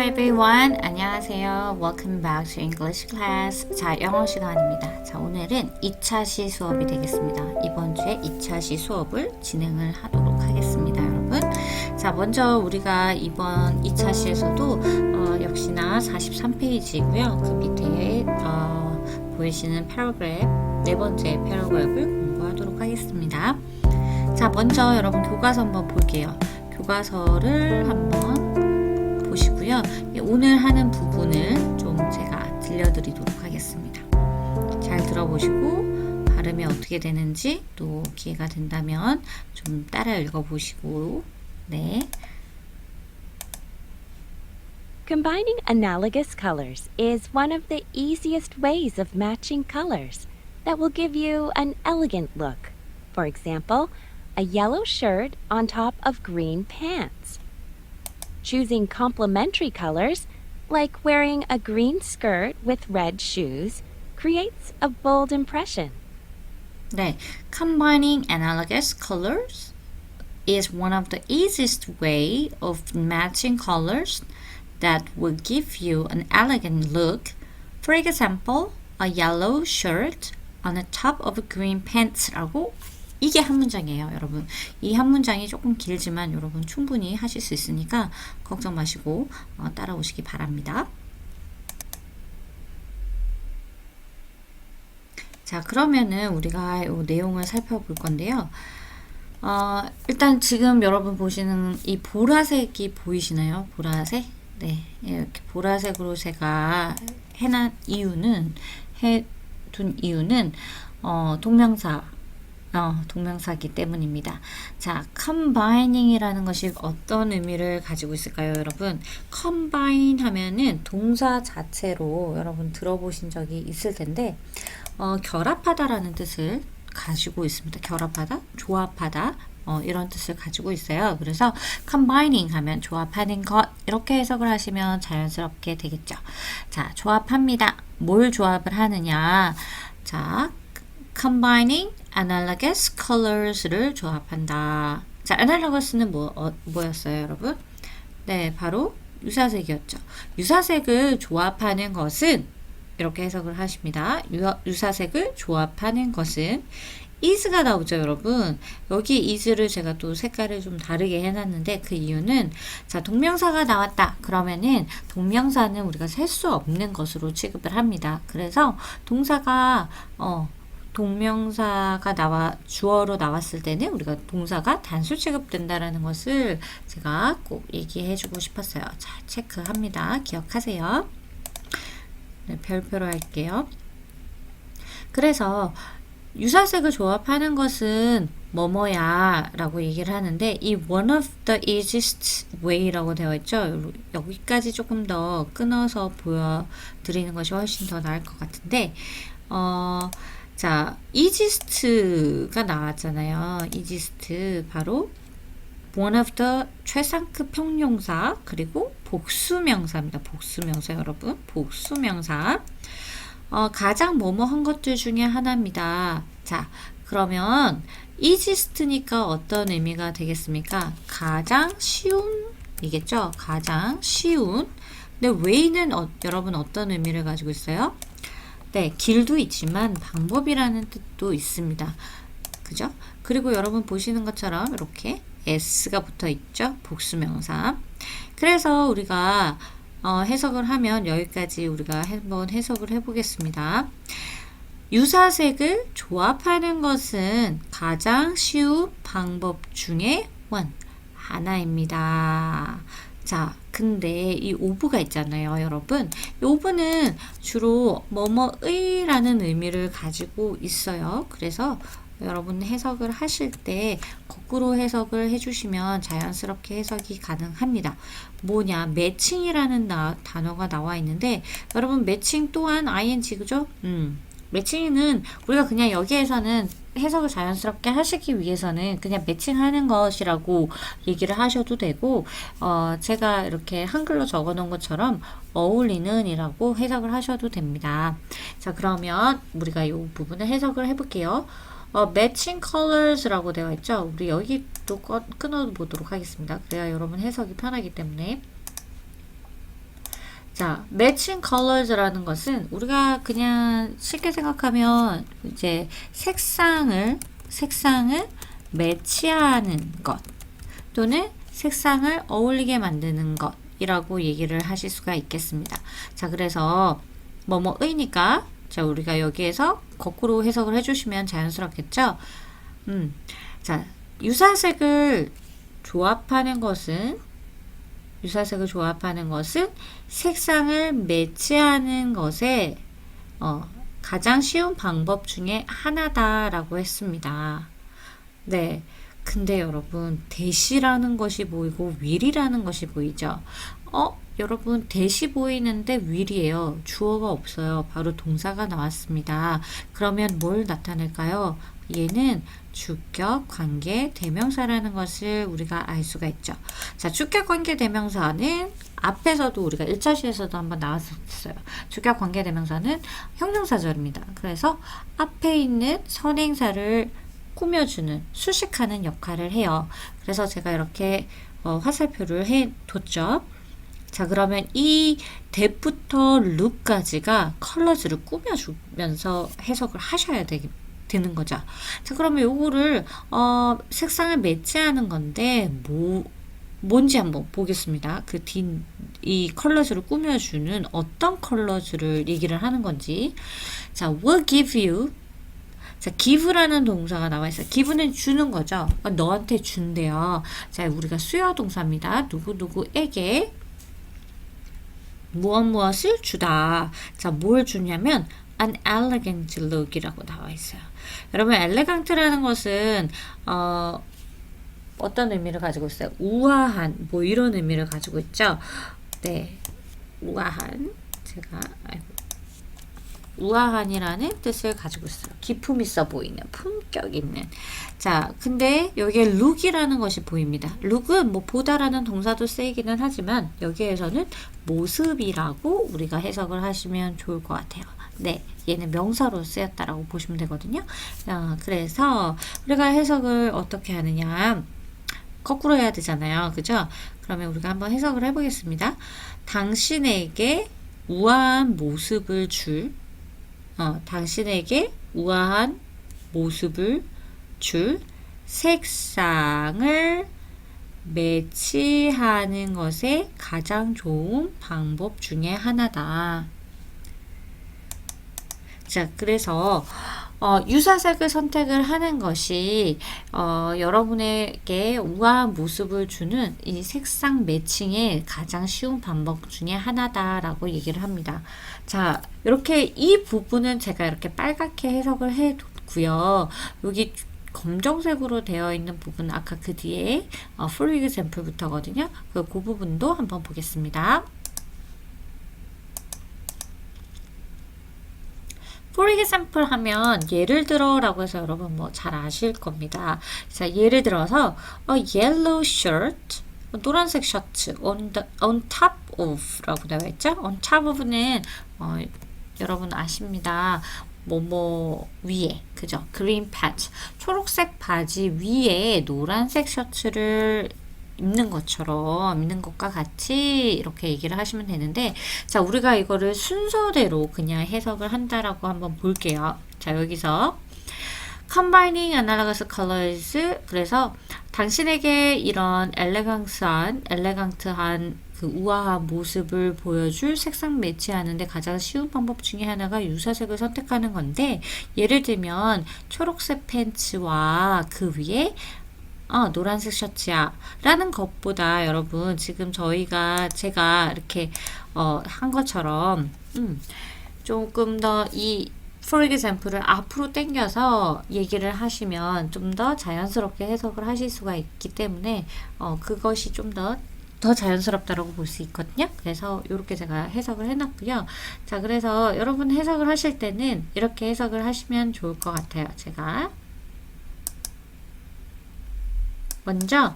everyone. 안녕하세요. Welcome back to English class. 자, 영어 시간입니다. 자, 오늘은 2차 시 수업이 되겠습니다. 이번 주에 2차 시 수업을 진행을 하도록 하겠습니다, 여러분. 자, 먼저 우리가 이번 2차 시에서도 역시나 43페이지고요. 그 밑에 보이시는 패러그래프, 네 번째 패러그래프를 공부하도록 하겠습니다. 자, 먼저 여러분 교과서 한번 볼게요. 교과서를 한번 보시고요. 오늘 하는 부분을 좀 제가 들려드리도록 하겠습니다. 잘 들어보시고 발음이 어떻게 되는지 또 기회가 된다면 좀 따라 읽어보시고 네. Combining analogous colors is one of the easiest ways of matching colors that will give you an elegant look. For example, a yellow shirt on top of green pants. Choosing complementary colors, like wearing a green skirt with red shoes, creates a bold impression. 네, combining analogous colors is one of the easiest way of matching colors that will give you an elegant look. For example, a yellow shirt on the top of green pants라고 이게 한 문장이에요, 여러분. 이 한 문장이 조금 길지만 여러분 충분히 하실 수 있으니까 걱정 마시고 따라오시기 바랍니다. 자, 그러면은 우리가 이 내용을 살펴볼 건데요. 일단 지금 여러분 보시는 이 보라색이 보이시나요? 보라색? 네, 이렇게 보라색으로 제가 해둔 이유는 동명사기 때문입니다. 자, combining이라는 것이 어떤 의미를 가지고 있을까요, 여러분? combine 하면은 동사 자체로 여러분 들어보신 적이 있을 텐데, 결합하다라는 뜻을 가지고 있습니다. 결합하다, 조합하다, 이런 뜻을 가지고 있어요. 그래서 combining 하면 조합하는 것, 이렇게 해석을 하시면 자연스럽게 되겠죠. 자, 조합합니다. 뭘 조합을 하느냐? 자, combining analogous colors를 조합한다. 자, analogous는 뭐였어요, 여러분? 네, 바로 유사색이었죠. 유사색을 조합하는 것은 이렇게 해석을 하십니다. 유사색을 조합하는 것은 is가 나오죠, 여러분. 여기 is를 제가 또 색깔을 좀 다르게 해놨는데 그 이유는 자, 동명사가 나왔다. 그러면은 동명사는 우리가 셀 수 없는 것으로 취급을 합니다. 그래서 동사가 동명사가 주어로 나왔을 때는 우리가 동사가 단수 취급된다라는 것을 제가 꼭 얘기해 주고 싶었어요. 자, 체크합니다. 기억하세요. 네, 별표로 할게요. 그래서 유사색을 조합하는 것은 뭐뭐야 라고 얘기를 하는데 이 one of the easiest way라고 되어 있죠. 여기까지 조금 더 끊어서 보여드리는 것이 훨씬 더 나을 것 같은데 자, easiest가 나왔잖아요. easiest 바로 one of the 최상급 형용사 그리고 복수명사입니다. 복수명사 여러분. 복수명사. 가장 뭐뭐한 것들 중에 하나입니다. 자, 그러면 easiest니까 어떤 의미가 되겠습니까? 가장 쉬운 이겠죠? 가장 쉬운. 근데 way는 여러분 어떤 의미를 가지고 있어요? 네, 길도 있지만 방법이라는 뜻도 있습니다. 그죠? 그리고 여러분 보시는 것처럼 이렇게 s가 붙어 있죠? 복수명사. 그래서 우리가 해석을 하면 여기까지 우리가 한번 해석을 해보겠습니다. 유사색을 조합하는 것은 가장 쉬운 방법 중에 하나입니다. 자, 근데 이 of가 있잖아요, 여러분. 이 of는 주로 뭐뭐의라는 의미를 가지고 있어요. 그래서 여러분 해석을 하실 때 거꾸로 해석을 해주시면 자연스럽게 해석이 가능합니다. 뭐냐, 매칭이라는 단어가 나와 있는데 여러분 매칭 또한 ing 그죠? 매칭은 우리가 그냥 여기에서는 해석을 자연스럽게 하시기 위해서는 그냥 매칭하는 것이라고 얘기를 하셔도 되고 제가 이렇게 한글로 적어 놓은 것처럼 어울리는 이라고 해석을 하셔도 됩니다. 자, 그러면 우리가 이 부분을 해석을 해볼게요. matching colors라고 되어 있죠. 우리 여기 또 끊어 보도록 하겠습니다. 그래야 여러분 해석이 편하기 때문에 자, matching colors라는 것은 우리가 그냥 쉽게 생각하면 이제 색상을 매치하는 것 또는 색상을 어울리게 만드는 것이라고 얘기를 하실 수가 있겠습니다. 자, 그래서 뭐뭐의니까 자, 우리가 여기에서 거꾸로 해석을 해주시면 자연스럽겠죠? 자, 유사색을 조합하는 것은 색상을 매치하는 것에 가장 쉬운 방법 중에 하나다라고 했습니다. 네. 근데 여러분, 대시라는 것이 보이고 will이라는 것이 보이죠? 여러분, 대시 보이는데 will이에요. 주어가 없어요. 바로 동사가 나왔습니다. 그러면 뭘 나타낼까요? 얘는 주격, 관계, 대명사라는 것을 우리가 알 수가 있죠. 자, 주격, 관계, 대명사는 앞에서도 우리가 1차 시에서도 한번 나왔었어요. 주격, 관계, 대명사는 형용사절입니다. 그래서 앞에 있는 선행사를 꾸며주는, 수식하는 역할을 해요. 그래서 제가 이렇게 화살표를 해뒀죠. 자, 그러면 이 that부터 look까지가 컬러즈를 꾸며주면서 해석을 하셔야 되는 거죠. 자, 그러면 요거를 색상을 매치하는 건데 뭔지 한번 보겠습니다. 이 컬러즈를 꾸며주는 어떤 컬러즈를 얘기를 하는 건지. 자, will give you. 자, give라는 동사가 나와 있어요. give는 주는 거죠. 너한테 준대요. 자, 우리가 수요 동사입니다. 누구누구에게 무엇을 주다. 자, 뭘 주냐면 an elegant look이라고 나와 있어요. 여러분, elegant라는 것은 어떤 의미를 가지고 있어요? 우아한, 뭐 이런 의미를 가지고 있죠. 네, 우아한. 우아한이라는 뜻을 가지고 있어요. 기품 있어 보이는, 품격 있는. 자, 근데 여기에 look이라는 것이 보입니다. look은 뭐 보다라는 동사도 쓰이기는 하지만 여기에서는 모습이라고 우리가 해석을 하시면 좋을 것 같아요. 네, 얘는 명사로 쓰였다라고 보시면 되거든요. 그래서 우리가 해석을 어떻게 하느냐? 거꾸로 해야 되잖아요. 그죠? 그러면 우리가 한번 해석을 해보겠습니다. 당신에게 우아한 모습을 당신에게 우아한 모습을 줄 색상을 매치하는 것에 가장 좋은 방법 중에 하나다. 자, 그래서 유사색을 선택을 하는 것이 여러분에게 우아한 모습을 주는 이 색상 매칭의 가장 쉬운 방법 중에 하나다라고 얘기를 합니다. 자, 이렇게 이 부분은 제가 이렇게 빨갛게 해석을 해뒀고요. 여기 검정색으로 되어 있는 부분 아까 그 뒤에 for example부터거든요. 그 부분도 한번 보겠습니다. for example 하면 예를 들어 라고 해서 여러분 뭐 잘 아실 겁니다. 자, 예를 들어서 yellow shirt 노란색 셔츠 on top of 라고 나와 있죠. on top of는 여러분 아십니다. 뭐뭐 위에, 그죠? green pants 초록색 바지 위에 노란색 셔츠를 입는 것과 같이 이렇게 얘기를 하시면 되는데, 자, 우리가 이거를 순서대로 그냥 해석을 한다라고 한번 볼게요. 자, 여기서 combining analogous colors, 그래서 당신에게 이런 엘레강트한 그 우아한 모습을 보여줄 색상 매치하는데 가장 쉬운 방법 중에 하나가 유사색을 선택하는 건데, 예를 들면 초록색 팬츠와 그 위에 노란색 셔츠야 라는 것보다 여러분 지금 제가 이렇게 한 것처럼 조금 더 이 for example을 앞으로 당겨서 얘기를 하시면 좀 더 자연스럽게 해석을 하실 수가 있기 때문에 그것이 좀 더 자연스럽다라고 볼 수 있거든요. 그래서 이렇게 제가 해석을 해놨고요. 자, 그래서 여러분 해석을 하실 때는 이렇게 해석을 하시면 좋을 것 같아요. 제가 먼저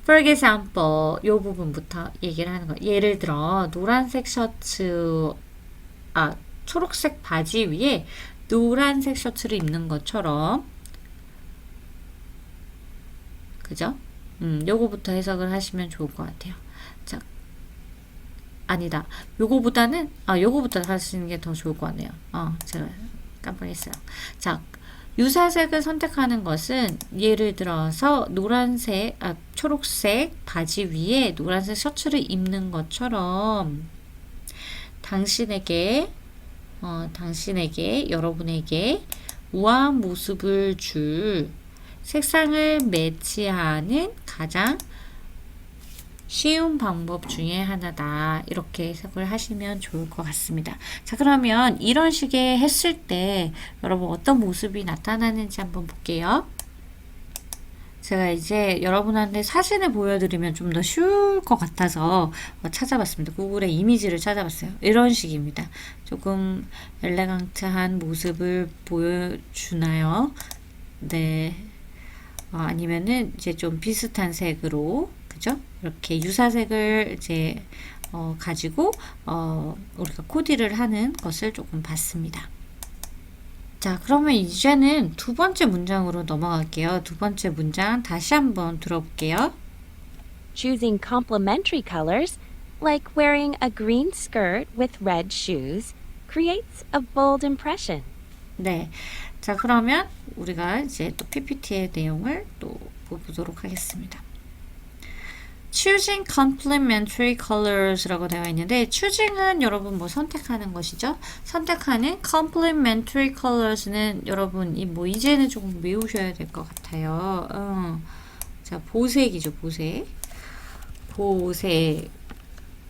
for example 요 부분부터 얘기를 하는 거예요. 예를 들어 노란색 셔츠 초록색 바지 위에 노란색 셔츠를 입는 것처럼, 그죠? 요거부터 해석을 하시면 좋을 것 같아요. 자, 아니다. 요거보다 하시는 게 더 좋을 것 같네요. 제가 깜빡했어요. 자, 유사색을 선택하는 것은 예를 들어서 초록색 바지 위에 노란색 셔츠를 입는 것처럼 당신에게 여러분에게 우아한 모습을 줄 색상을 매치하는 가장 쉬운 방법 중에 하나다. 이렇게 해석을 하시면 좋을 것 같습니다. 자, 그러면 이런 식의 했을 때 여러분 어떤 모습이 나타나는지 한번 볼게요. 제가 이제 여러분한테 사진을 보여드리면 좀 더 쉬울 것 같아서 찾아봤습니다. 구글에 이미지를 찾아봤어요. 이런 식입니다. 조금 엘레강트한 모습을 보여주나요? 네. 아니면은 이제 좀 비슷한 색으로, 그죠? 이렇게 유사색을 이제 가지고 우리가 코디를 하는 것을 조금 봤습니다. 자, 그러면 이제는 두 번째 문장으로 넘어갈게요. 두 번째 문장 다시 한번 들어볼게요. Choosing complementary colors, like wearing a green skirt with red shoes, creates a bold impression. 네. 자, 그러면 우리가 이제 또 PPT의 내용을 또 보도록 하겠습니다. Choosing complementary colors라고 되어 있는데, choosing은 여러분 뭐 선택하는 것이죠. 선택하는 complementary colors는 여러분 이제는 조금 외우셔야 될 것 같아요. 자, 보색이죠, 보색.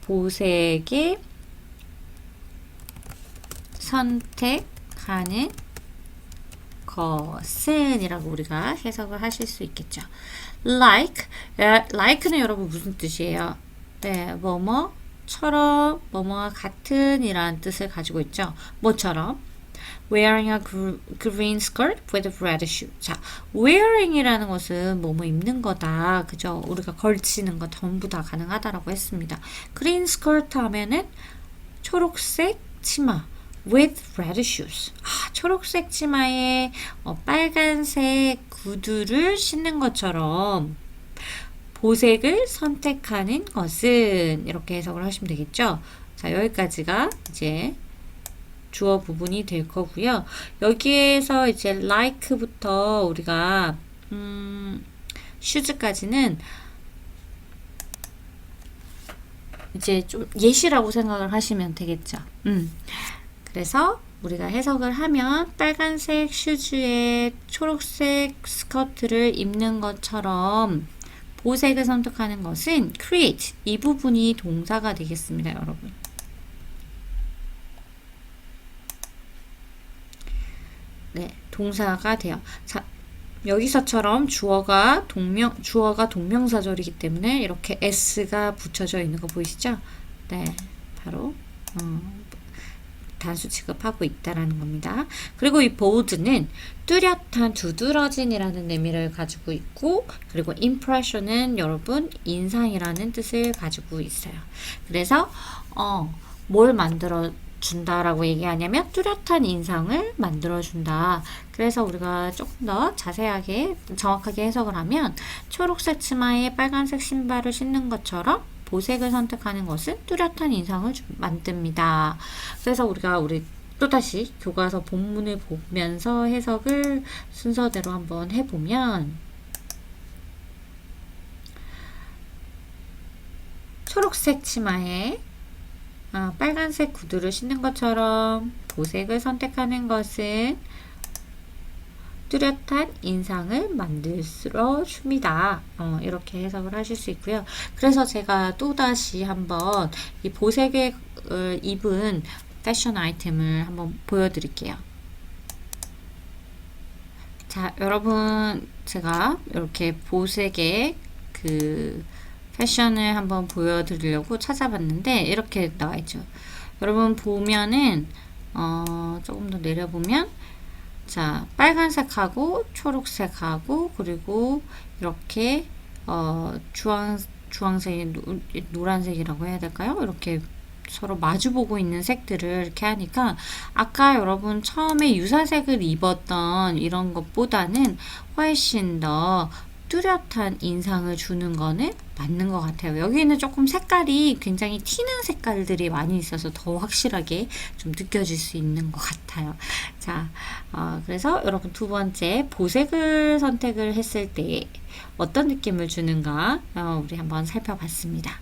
보색에 선택하는 것은 이라고 우리가 해석을 하실 수 있겠죠. like는 여러분 무슨 뜻이에요? 네, 뭐뭐처럼, 뭐뭐와 같은 이라는 뜻을 가지고 있죠. 뭐처럼? wearing a green skirt with red shoe. 자, wearing이라는 것은 뭐뭐 입는 거다. 그죠? 우리가 걸치는 거 전부 다 가능하다라고 했습니다. green skirt 하면은 초록색 치마. with red shoes. 초록색 치마에 빨간색 구두를 신는 것처럼 보색을 선택하는 것은 이렇게 해석을 하시면 되겠죠. 자, 여기까지가 이제 주어 부분이 될 거고요. 여기에서 이제 like부터 우리가 shoes까지는 이제 좀 예시라고 생각을 하시면 되겠죠. 그래서 우리가 해석을 하면 빨간색 슈즈에 초록색 스커트를 입는 것처럼 보색을 선택하는 것은 create, 이 부분이 동사가 되겠습니다, 여러분. 네, 동사가 돼요. 자, 여기서처럼 주어가 동명사절이기 때문에 이렇게 s가 붙여져 있는 거 보이시죠? 네, 바로 단수 취급하고 있다라는 겁니다. 그리고 이 bold는 뚜렷한, 두드러진이라는 의미를 가지고 있고, 그리고 impression은 여러분 인상이라는 뜻을 가지고 있어요. 그래서 뭘 만들어 준다라고 얘기하냐면 뚜렷한 인상을 만들어 준다. 그래서 우리가 조금 더 자세하게 정확하게 해석을 하면 초록색 치마에 빨간색 신발을 신는 것처럼 보색을 선택하는 것은 뚜렷한 인상을 만듭니다. 그래서 우리가 또다시 교과서 본문을 보면서 해석을 순서대로 한번 해보면, 초록색 치마에 빨간색 구두를 신는 것처럼 보색을 선택하는 것은 뚜렷한 인상을 만들어 줍니다. 이렇게 해석을 하실 수 있고요. 그래서 제가 또다시 한번 이 보색을 입은 패션 아이템을 한번 보여드릴게요. 자, 여러분, 제가 이렇게 보색의 그 패션을 한번 보여드리려고 찾아봤는데 이렇게 나와있죠. 여러분 보면은 조금 더 내려보면, 자, 빨간색하고 초록색하고 그리고 이렇게 주황색이 노란색이라고 해야 될까요? 이렇게 서로 마주보고 있는 색들을 이렇게 하니까 아까 여러분 처음에 유사색을 입었던 이런 것보다는 훨씬 더 뚜렷한 인상을 주는 거는 맞는 것 같아요. 여기는 조금 색깔이 굉장히 튀는 색깔들이 많이 있어서 더 확실하게 좀 느껴질 수 있는 것 같아요. 자, 그래서 여러분 두 번째 보색을 선택을 했을 때 어떤 느낌을 주는가 우리 한번 살펴봤습니다.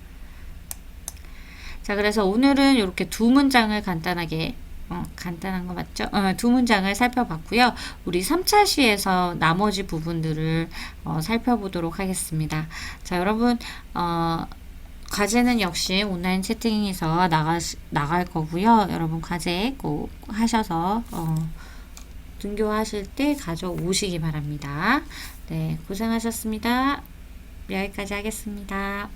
자, 그래서 오늘은 이렇게 두 문장을 간단하게 간단한 거 맞죠? 두 문장을 살펴봤고요. 우리 3차 시에서 나머지 부분들을 살펴보도록 하겠습니다. 자, 여러분 과제는 역시 온라인 채팅에서 나갈 거고요. 여러분 과제 꼭 하셔서 등교하실 때 가져오시기 바랍니다. 네, 고생하셨습니다. 여기까지 하겠습니다.